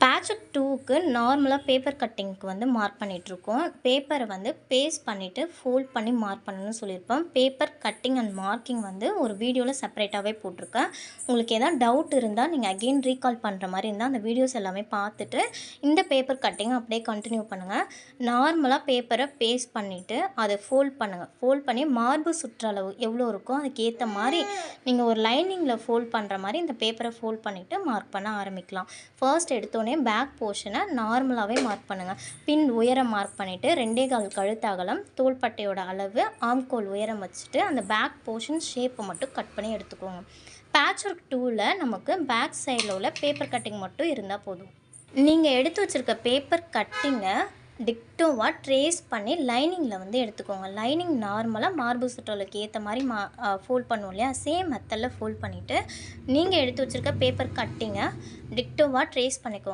Batch 2க்கு நார்மலாக paper கட்டிங்க்கு வந்து மார்க் பண்ணிகிட்ருக்கோம். பேப்பரை வந்து பேஸ்ட் பண்ணிவிட்டு ஃபோல்ட் பண்ணி மார்க் பண்ணணும்னு சொல்லியிருப்போம். பேப்பர் கட்டிங் அண்ட் மார்க்கிங் வந்து ஒரு வீடியோவில் செப்பரேட்டாகவே போட்டிருக்கேன். உங்களுக்கு எதாவது டவுட் இருந்தால் நீங்கள் அகெயின் ரீகால் பண்ணுற மாதிரி இருந்தால் அந்த வீடியோஸ் எல்லாமே பார்த்துட்டு இந்த பேப்பர் கட்டிங்கை அப்படியே கண்டினியூ பண்ணுங்கள். நார்மலாக பேப்பரை பேஸ்ட் பண்ணிவிட்டு அதை ஃபோல்ட் பண்ணுங்கள். ஃபோல்ட் பண்ணி மார்பு சுற்றளவு எவ்வளோ இருக்கோ அதுக்கேற்ற மாதிரி நீங்கள் ஒரு லைனிங்கில் ஃபோல்ட் பண்ணுற மாதிரி இந்த பேப்பரை ஃபோல்ட் பண்ணிவிட்டு மார்க் பண்ண ஆரம்பிக்கலாம். ஃபர்ஸ்ட் எடுத்தோடனே பேக் போர்ஷனை நார்மலாகவே மார்க் பண்ணுங்கள். பின் உயரம் மார்க் பண்ணிவிட்டு 2.25 கழுத்து அகலம், தோள்பட்டையோட அளவு, ஆம்கோல் உயரம் வச்சுட்டு அந்த பேக் போர்ஷன் ஷேப்பை மட்டும் கட் பண்ணி எடுத்துக்கோங்க. பேட்ச் ஒர்க் 2ல் நமக்கு பேக் சைடில் உள்ள பேப்பர் கட்டிங் மட்டும் இருந்தால் போதும். நீங்கள் எடுத்து வச்சுருக்க பேப்பர் கட்டிங்கை டிக்டோவாக ட்ரேஸ் பண்ணி லைனிங்கில் வந்து எடுத்துக்கோங்க. லைனிங் நார்மலாக மார்பு சுற்றளவுக்கு ஏற்ற மாதிரி ஃபோல்ட் பண்ணுவோம் இல்லையா, சேம் மெத்தடில் ஃபோல்ட் பண்ணிவிட்டு நீங்கள் எடுத்து வச்சுருக்க பேப்பர் கட்டிங்கை டிக்டோவாக ட்ரேஸ் பண்ணிக்கோங்க.